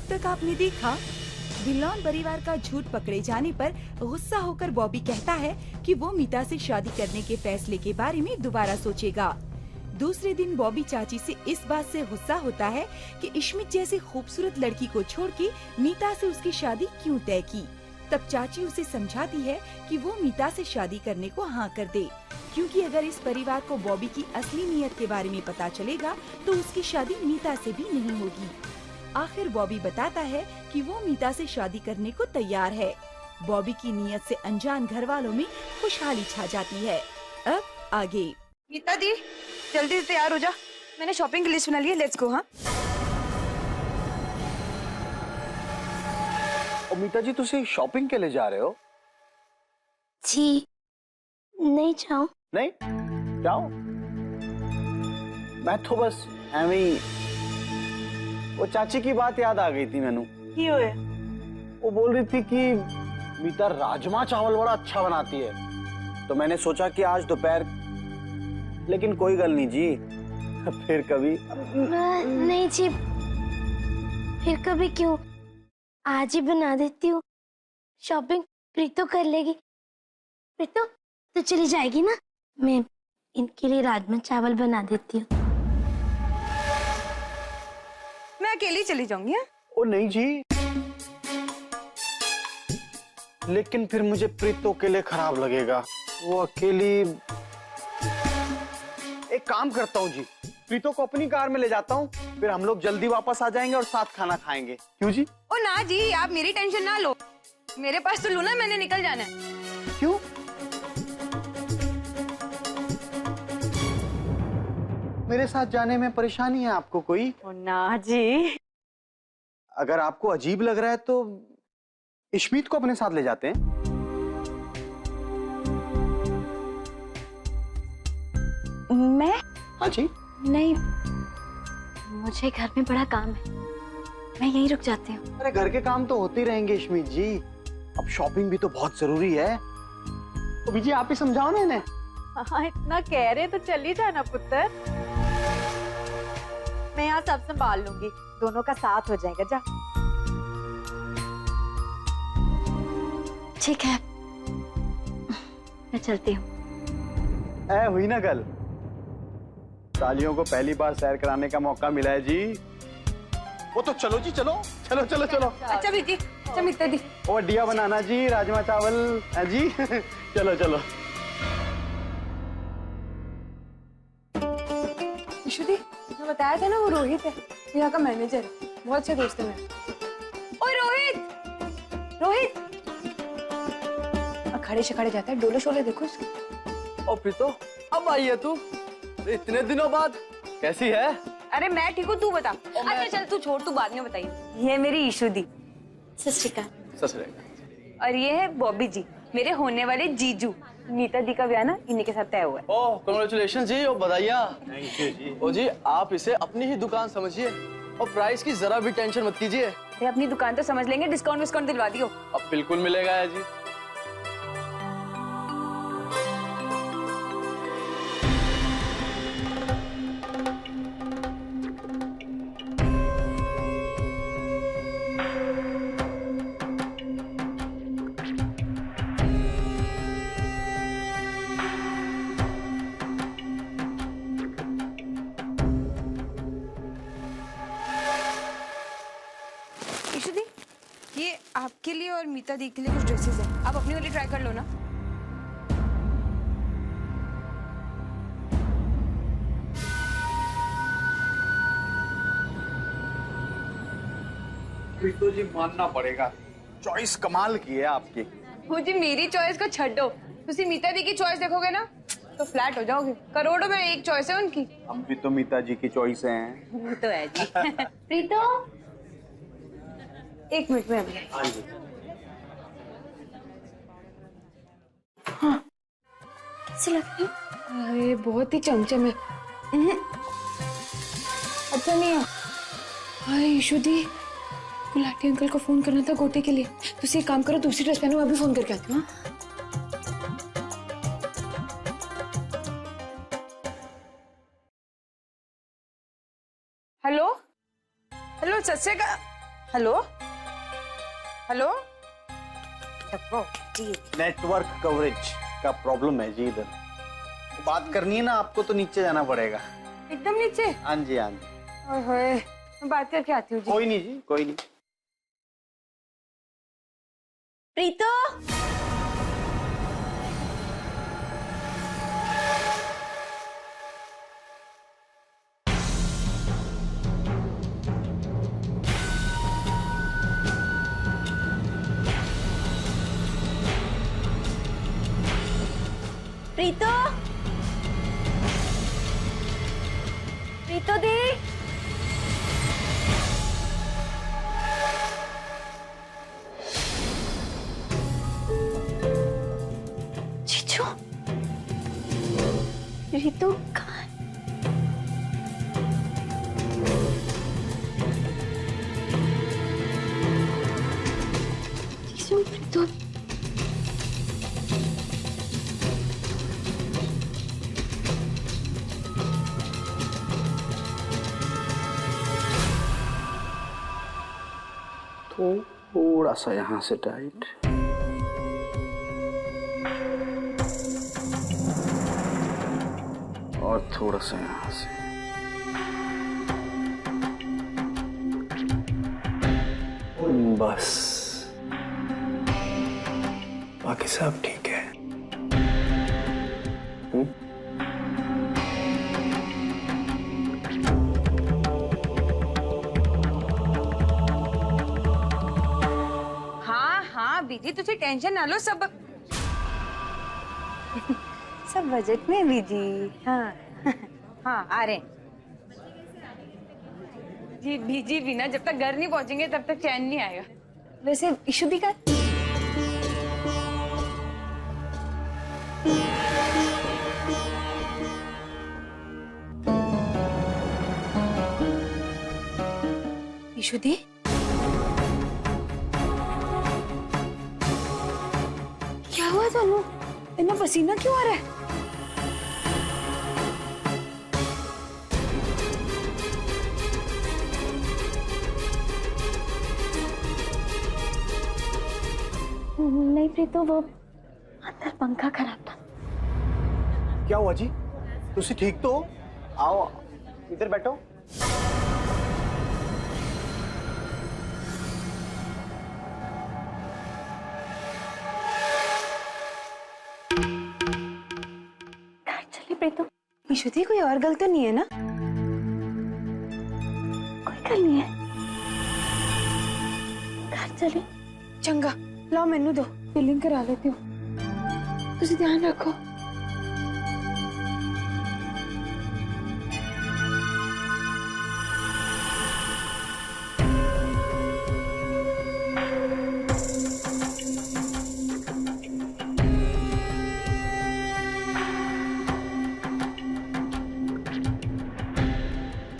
तक आपने देखा, धिल्लोन परिवार का झूठ पकड़े जाने पर गुस्सा होकर बॉबी कहता है कि वो मीता से शादी करने के फैसले के बारे में दोबारा सोचेगा। दूसरे दिन बॉबी चाची से इस बात से गुस्सा होता है कि इश्मित जैसी खूबसूरत लड़की को छोड़ के मीता से उसकी शादी क्यों तय की। तब चाची उसे समझाती है कि वो मीता से शादी करने को हाँ कर दे, क्योंकि अगर इस परिवार को बॉबी की असली नीयत के बारे में पता चलेगा तो उसकी शादी मीता से भी नहीं होगी। आखिर बॉबी बताता है कि वो मीता से शादी करने को तैयार है। बॉबी की नीयत से अनजान घर वालों में खुशहाली छा जाती है। अब आगे। मीता दी, जल्दी से तैयार हो जा, मैंने शॉपिंग की लिस्ट बना ली है, लेट्स गो। हाँ मीता जी, तुसी शॉपिंग के लिए जा रहे हो? जी नहीं जाओ। नहीं जाओ, मैं तो बस ऐਵੇਂ वो चाची की बात याद आ गई थी मैनू। की होए? वो बोल रही थी कि मीता राजमा चावल बड़ा अच्छा बनाती है, तो मैंने सोचा कि आज दोपहर, लेकिन कोई गल नहीं जी, फिर कभी। नहीं जी, फिर कभी क्यों, आज ही बना देती हूँ। शॉपिंग प्रीतो कर लेगी। प्रीतो तो चली जाएगी ना, मैं इनके लिए राजमा चावल बना देती हूँ। मैं अकेली चली जाऊंगी। ओ नहीं जी, लेकिन फिर मुझे प्रीतो के लिए खराब लगेगा, वो अकेली। एक काम करता हूँ जी, प्रीतो को अपनी कार में ले जाता हूँ, फिर हम लोग जल्दी वापस आ जाएंगे और साथ खाना खाएंगे। क्यों जी? ओ ना जी, आप मेरी टेंशन ना लो, मेरे पास तो लूना, मैंने निकल जाना है। क्यों? मेरे साथ जाने में परेशानी है आपको कोई? ओ ना जी, अगर आपको अजीब लग रहा है तो इश्मीत को अपने साथ ले जाते हैं। मैं? हाँ जी। नहीं, मुझे घर में बड़ा काम है, मैं यहीं रुक जाती हूँ। अरे घर के काम तो होते ही रहेंगे इश्मीत जी, अब शॉपिंग भी तो बहुत जरूरी है। तो विजय आप ही समझाओ ना इन्हें। हाँ, इतना कह रहे तो चली जाना पुत्र, मैं यहाँ सब संभाल लूंगी, दोनों का साथ हो जाएगा। जा। ठीक है, मैं चलती हूँ। ऐ हुई ना गल, सालियों को पहली बार सैर कराने का मौका मिला है जी। वो तो चलो जी, चलो चलो चलो चलो। अच्छा बेटी, अच्छा मीता दी, वो डिया बनाना जी, राजमा चावल है जी। चलो चलो। ईशुदी, मैं बताया था ना वो रोहित है, यहाँ का मैनेजर है, बहुत अच्छे दोस्त है मेरे। ओए रोहित, रोहित, खड़े से खड़े जाता है, डोले शोले देखो उसके। ओ प्रीतो, अब आई है तू? इतने दिनों बाद, कैसी है? अरे मैं ठीक हूँ, तू बता। अच्छा चल तू छोड़, तू बाद में बताइए। ये मेरी ईशुदी, सत श्री अकाल। और ये है बॉबी जी, मेरे होने वाले जीजू। मीता दी का ब्याह ना इन्हीं के साथ तय हुआ है। ओह कांग्रेचुलेशन जी, और बधाइयाँ। ओ जी, आप इसे अपनी ही दुकान समझिए और प्राइस की जरा भी टेंशन मत कीजिए। अरे अपनी दुकान तो समझ लेंगे, डिस्काउंट विस्काउंट दिलवा दियो। अब बिल्कुल मिलेगा है जी। ईशुदी, ये आपके लिए और मीता दी के लिए कुछ ड्रेसेस हैं, आप अपनी वाली ट्राई कर लो ना। प्रीतो जी मानना पड़ेगा, चॉइस कमाल की है आपकी। वो जी मेरी चॉइस को छड्डो, तुसी मीता दी की चॉइस देखोगे ना तो फ्लैट हो जाओगे। करोड़ों में एक चॉइस है उनकी। हम भी तो मीता जी की चॉइस हैं। वो तो है जी। प्रीतो, एक मिनट में अभी। हाँ जी। कैसी लग रही? अरे बहुत ही चमचम है। अच्छा नहीं है। हाय ईशुदी, गुलाटी अंकल को फोन करना था गोटे के लिए, तो एक काम करो, दूसरी ड्रेस पहनो, मैं अभी फोन करके आती हूँ। हेलो हेलो, सत श्री अकाल। हेलो हेलो नेटवर्क कवरेज का प्रॉब्लम है जी इधर। बात करनी है ना आपको तो नीचे जाना पड़ेगा। एकदम नीचे। हाँ जी हाँ जी। ओए मैं बात करके आती हूँ जी। कोई नहीं जी, कोई नहीं। प्रीतो, प्रीतो, प्रीतो दी। जीजू, प्रीतो कहाँ है? जीजू, प्रीतो तो थोड़ा सा यहाँ से टाइट। और थोड़ा सा यहाँ से। बस बाकी सब ठीक है। हाँ हाँ बीजी तुझे टेंशन ना लो, सब सब बजट में बीजी। हाँ हाँ आ रहे हैं। जी बीजी भी ना जब तक घर नहीं पहुंचेंगे तब तक चैन नहीं आएगा। वैसे इशू दी का इशू दी क्या हुआ तनु? इतना पसीना क्यों आ रहा है? नहीं प्रीतो, वो अंदर पंखा खराब था। क्या हुआ जी? तुसी ठीक तो हो? आओ इधर बैठो। घर चली प्रीतो। इशुदी कोई और गल तो नहीं है ना? कोई गल नहीं है, घर चली। चंगा लाओ मेनू दो, फिलिंग करा लेती हूँ, तुझे ध्यान रखो।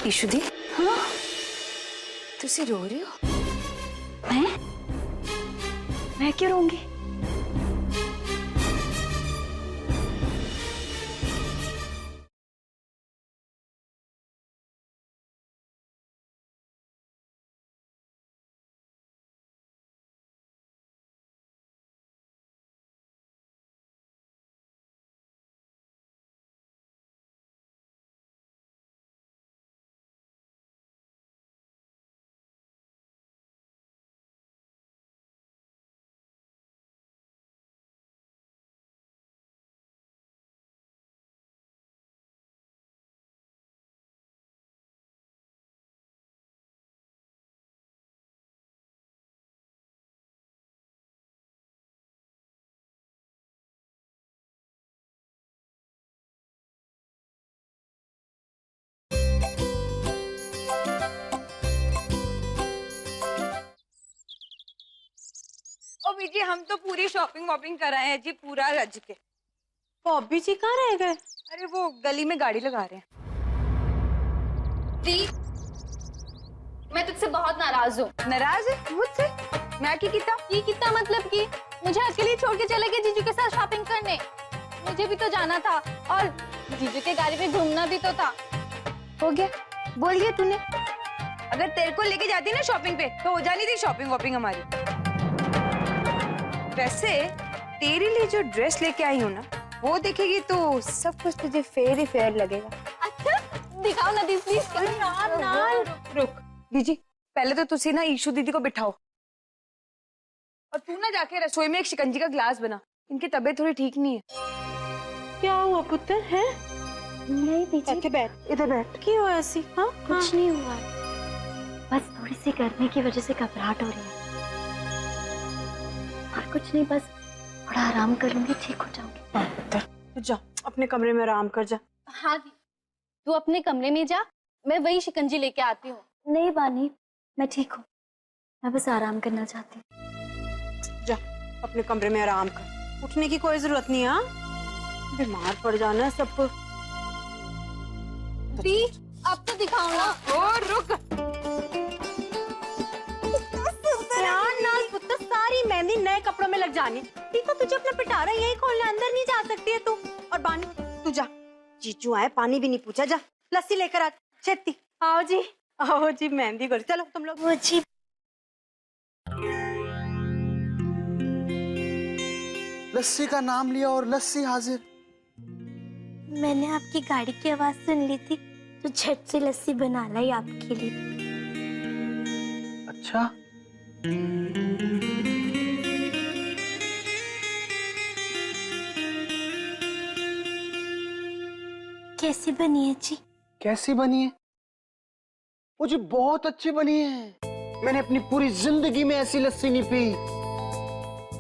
इशुदी हाँ, तुसी रो रही हो? मैं क्यों रोऊंगी? ओ बीजी हम तो पूरी शॉपिंग वॉपिंग कराए हैं जी, पूरा रज के। बॉबी जी कहाँ रह गए? अरे वो गली में गाड़ी लगा रहे हैं। दी, मैं तुझसे बहुत नाराज हूँ। नाराज है मुझसे? मैं की किता? ये कितना मतलब कि मुझे अकेले छोड़ के चले गए जीजू के साथ शॉपिंग करने। मुझे भी तो जाना था और जीजू के गाड़ी में घूमना भी तो था। हो गया, बोल दिया तूने। अगर तेरे को लेके जाती ना शॉपिंग पे तो हो जानी थी शॉपिंग वॉपिंग हमारी। वैसे तेरे लिए जो ड्रेस लेके आई हूँ ना वो देखेगी तो सब कुछ तुझे फेयर ही फेयर लगेगा। अच्छा दिखाओ ना दी प्लीज। रुक दीदी, पहले तो तुसी ना ईशु दीदी को बिठाओ और तू ना जाके रसोई में एक शिकंजी का ग्लास बना, इनकी तबीयत थोड़ी ठीक नहीं है। क्या हुआ पुत्र है? नहीं दीदी, इधर बैठ, इधर बैठ। क्यों हुआ ऐसी? हाँ कुछ नहीं हुआ, बस थोड़ी सी गर्मी की वजह से घबराहट हो रही है। और कुछ नहीं, बस थोड़ा आराम कर लूंगी, ठीक हो जाऊंगी। पुत्र तू जा अपने कमरे में आराम कर जा। हाँ दी, तू अपने कमरे में जा, मैं वही शिकंजी लेके आती हूँ। नहीं बानी, मैं ठीक हूँ, मैं बस आराम करना चाहती हूँ। जा अपने कमरे में आराम कर, उठने की कोई जरूरत नहीं है। हाँ बीमार पड़ जाना है सबको। दी अब तो दिखाओ ना। और रुक, ध्यान नाल पुत्र, सारी मेहंदी नए कपड़ों में लग जानी। ठीक है, तुझे अपना पिटारा यही खोलना, अंदर नहीं जा सकती है तू। और बानी तू जा, जीजू आए पानी भी नहीं पूछा, जा लस्सी लेकर आ छेती। आओ जी मेहंदी कर, चलो तुम लोग। वो जी लस्सी का नाम लिया और लस्सी हाजिर। मैंने आपकी गाड़ी की आवाज सुन ली थी तो झट से लस्सी बना लाई आपके लिए। अच्छा, कैसी बनी है जी? कैसी बनी है? मुझे बहुत अच्छी बनी है। मैंने अपनी पूरी जिंदगी में ऐसी लस्सी नहीं पी।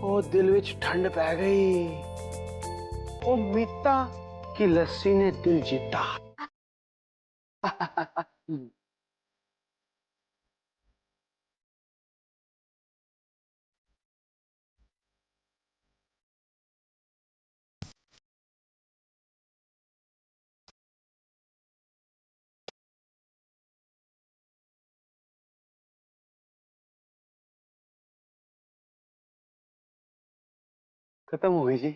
ओ दिल विच ठंड पै गई। ओ मीता की लस्सी ने दिल जीता। खत्म हो गई जी। ये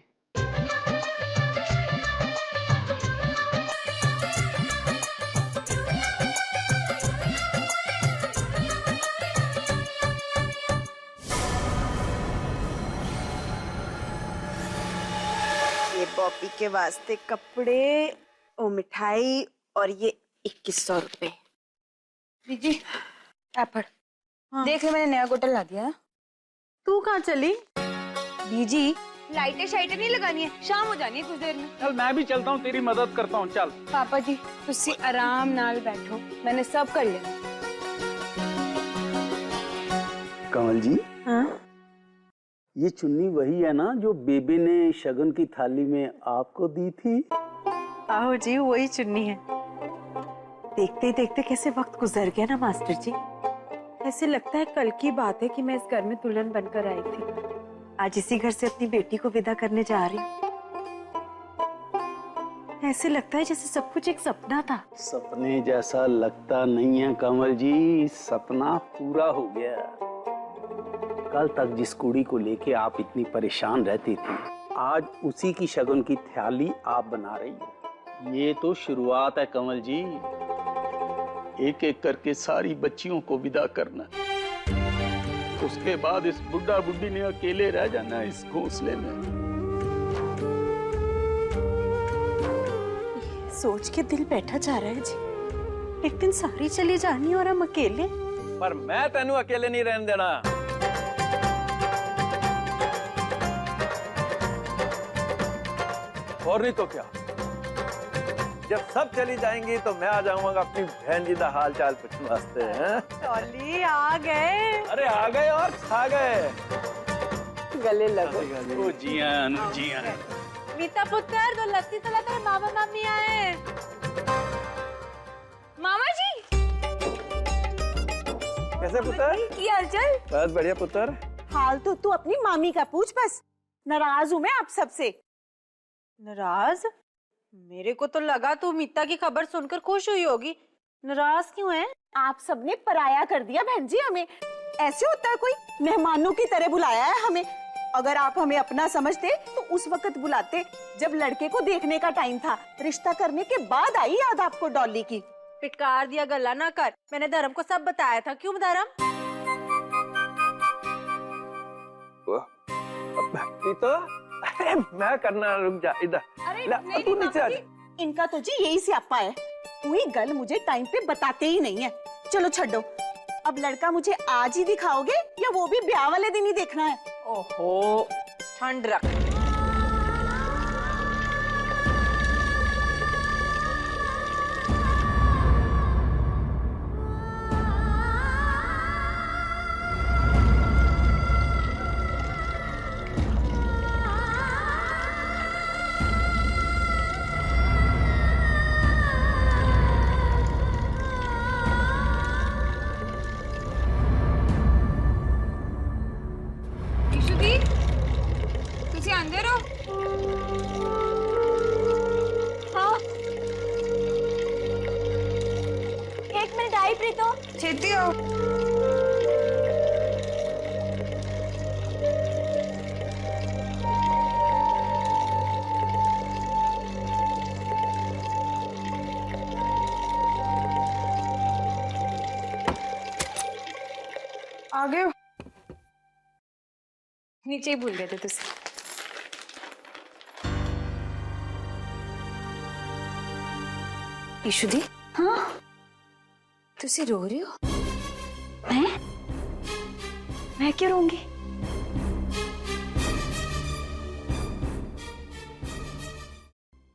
बॉबी के वास्ते कपड़े और मिठाई और ये 2100 रुपए। दीदी एपड़ हाँ। देख ले, मैंने नया बोतल ला दिया है। तू कहाँ चली? दीदी लाइटें शाइटें नहीं लगानी है, शाम हो जानी है कुछ देर में। चल मैं भी चलता हूँ, तेरी मदद करता हूँ। चल पापा जी तुसी आराम नाल बैठो, मैंने सब कर लिया। कमल जी, हाँ ये चुन्नी वही है ना जो बेबे ने शगन की थाली में आपको दी थी? आओ जी, वही चुन्नी है। देखते ही देखते कैसे वक्त गुजर गया ना मास्टर जी। ऐसे लगता है कल की बात है कि मैं इस घर में दुल्हन बनकर आई थी। आज इसी घर से अपनी बेटी को विदा करने जा रही हूँ। ऐसे लगता है जैसे सब कुछ एक सपना था। सपने जैसा लगता नहीं है कमल जी, सपना पूरा हो गया। कल तक जिस कुड़ी को लेके आप इतनी परेशान रहती थी, आज उसी की शगन की थाली आप बना रही हो। ये तो शुरुआत है कमल जी, एक एक करके सारी बच्चियों को विदा करना, उसके बाद इस बुढ़ा बुढ़ी ने अकेले रह जाना इस घोंसले में। सोच के दिल बैठा जा रहा है जी। एक दिन सारी चली जानी और हम अकेले। पर मैं तेनू अकेले नहीं रहने देना। और नहीं तो क्या, जब सब चली जाएंगी तो मैं आ जाऊंगा अपनी बहन जी का हाल चाल पूछने वास्ते। हैं टॉली आ गए। अरे आ गए और खा गए। गले लगो। ओ जी आन, जी आन। मीता पुत्र दो लस्सी तो ला, तेरे मामा मामी आए। मामा जी कैसे पुत्र? की हालचाल? बस बढ़िया पुत्र। हाल तो तू अपनी मामी का पूछ, बस नाराज हूं मैं आप सबसे। नाराज? मेरे को तो लगा तू मीता की खबर सुनकर खुश हुई होगी। नाराज क्यों है? आप सबने पराया कर दिया बहन जी हमें। ऐसे होता है, कोई मेहमानों की तरह बुलाया है हमें। अगर आप हमें अपना समझते तो उस वक्त बुलाते जब लड़के को देखने का टाइम था। रिश्ता करने के बाद आई याद आपको डॉली की। पिटकार दिया गला ना कर, मैंने धर्म को सब बताया था। क्यों धर्म? तो अरे मैं करना, रुक जा इधर। अरे ला, नहीं, तू नीचे आ जा। इनका तो जी यही स्यापा है, वही गल मुझे टाइम पे बताते ही नहीं है। चलो छोड़ो, अब लड़का मुझे आज ही दिखाओगे या वो भी ब्याह वाले दिन ही देखना है? ओहो, ठंड रख। अंदर हो? हाँ, एक मिनट आई प्रीतो। छेती हो। आ गए हो? नीचे ही भूल गए थे तुझसे। ईशुदी, हाँ तुसी रो रही हो? मैं क्यों रोऊंगी?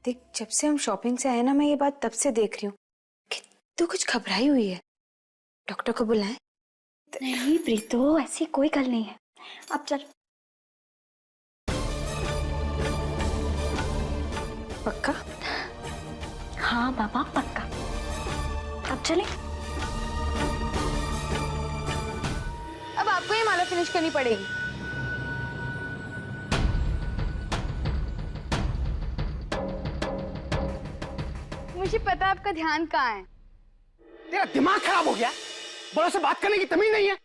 देख, जब से हम शॉपिंग से आए ना, मैं ये बात तब से देख रही हूँ कि तू कुछ घबराई हुई है। डॉक्टर को बुलाएं? नहीं प्रीतो, ऐसी कोई गल नहीं है। अब चल। पक्का? हाँ बाबा पक्का। अब चले। अब आपको ये माला फिनिश करनी पड़ेगी। मुझे पता है आपका ध्यान कहाँ है। तेरा दिमाग खराब हो गया? बड़ों से बात करने की तमीज नहीं है?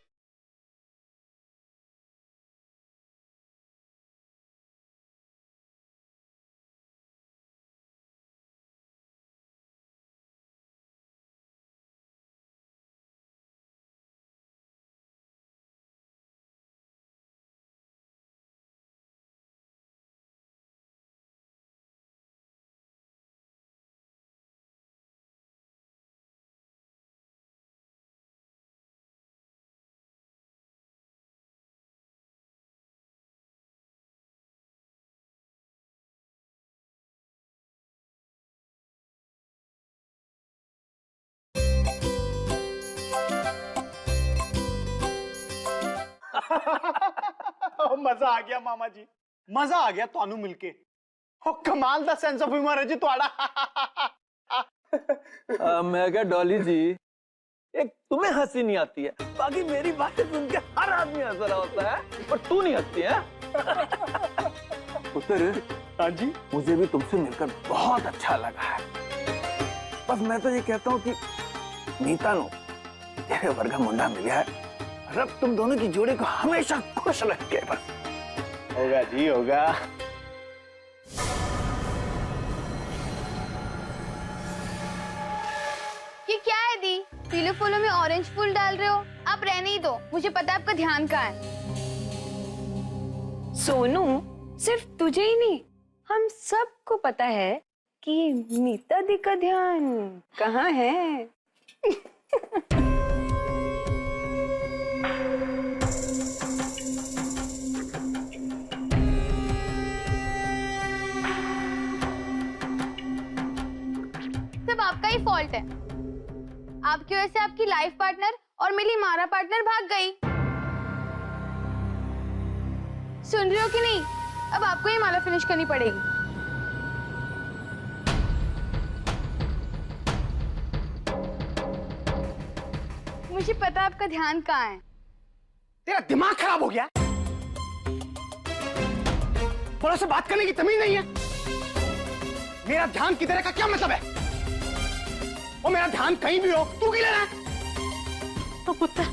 मजा आ गया मामा जी, मजा आ गया ਤੁਹਾਨੂੰ ਮਿਲ ਕੇ। ਉਹ ਕਮਾਲ ਦਾ सेंस ऑफ ह्यूमर है जी ਤੁਹਾਡਾ। मैं क्या डॉली जी, एक तुम्हें हंसी नहीं आती है, बाकी मेरी बातें सुन के हर आदमी हंस रहा होता है, पर तू नहीं हंसती है। पुत्र, हाँ जी, मुझे भी तुमसे मिलकर बहुत अच्छा लगा है। बस मैं तो ये कहता हूँ कि नीता नो तेरे वर्गा मुंडा मिला है, रब तुम दोनों की जोड़ी को हमेशा खुश रखे। बस होगा जी होगा। ये क्या है दी? पीले फूलों में ऑरेंज फूल डाल रहे हो? आप रहने ही दो, मुझे पता है आपका ध्यान कहाँ है। सोनू, सिर्फ तुझे ही नहीं, हम सबको पता है कि मीता दी का ध्यान कहाँ है। सब आपका ही फॉल्ट है। आपकी वजह से आपकी लाइफ पार्टनर और मेरी मारा पार्टनर भाग गई। सुन रही हो कि नहीं? अब आपको ये माला फिनिश करनी पड़ेगी। मुझे पता है आपका ध्यान कहाँ है। तेरा दिमाग खराब हो गया? बड़ों से बात करने की तमीज नहीं है? मेरा ध्यान किधर है का क्या मतलब है? और मेरा ध्यान कहीं भी हो, तू क्यों ले रहा है? तो पुत्र,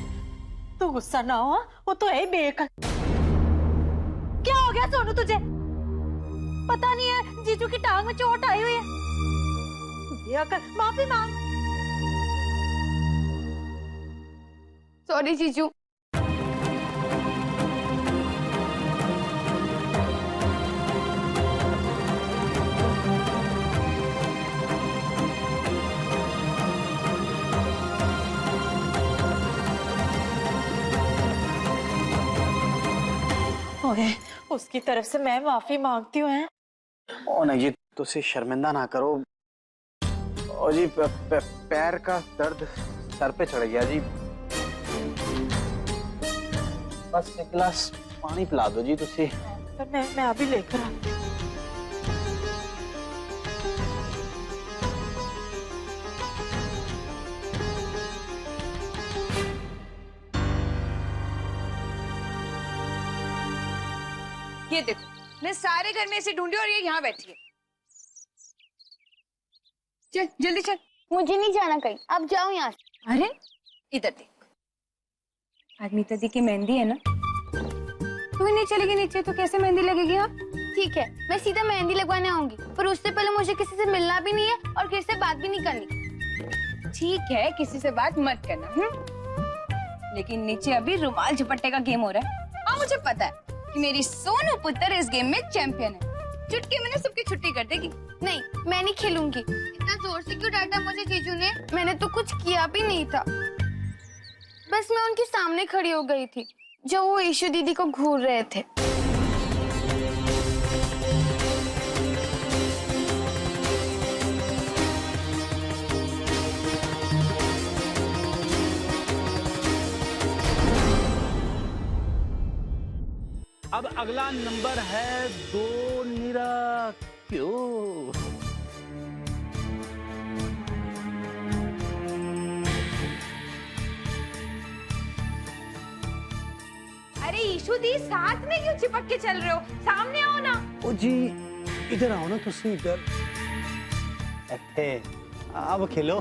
तू गुस्सा ना हो, वो तो है बेअक्ल। क्या हो गया सोनू तुझे? पता नहीं है, जीजू की टांग में चोट आई हुई है। बेअक्ल, माफी मांग। सॉरी जीजू। ओए, उसकी तरफ से मैं माफी मांगती हूँ। ओ नहीं जी, तुसी शर्मिंदा ना करो। ओ जी, पैर का दर्द सर पे चढ़ गया जी। बस एक गिलास पानी पिला दो जी तुसी। पर मैं अभी लेकर आती हूँ। ये देखो, मैं सारे घर में इसे ढूंढी और ये यहाँ बैठी है। चल जल्दी चल। मुझे नहीं जाना कहीं, अब जाओ यहाँ से। अरे इधर देख, आज मीता दी की मेहंदी है ना, तू ही नहीं चलेगी नीचे तो कैसे मेहंदी लगेगी? हाँ ठीक है, मैं सीधा मेहंदी लगवाने आऊंगी, पर उससे पहले मुझे किसी से मिलना भी नहीं है और किसी से बात भी नहीं करनी। ठीक है, किसी से बात मत करना। लेकिन नीचे अभी रुमाल झपट्टे का गेम हो रहा है। हाँ मुझे पता है कि मेरी सोनू पुत्र इस गेम में चैंपियन है। चुटकी में ना सबकी छुट्टी कर देगी। नहीं, मैं नहीं खेलूंगी। इतना जोर से क्यों डांटा मुझे जीजू ने? मैंने तो कुछ किया भी नहीं था, बस मैं उनके सामने खड़ी हो गई थी जब वो ईशू दीदी को घूर रहे थे। अब अगला नंबर है 2 निरा क्यों। अरे ईशू दी, साथ में क्यों चिपक के चल रहे हो? सामने आओ ना। ओ जी, इधर आओ ना तुसी इधर। अब खेलो।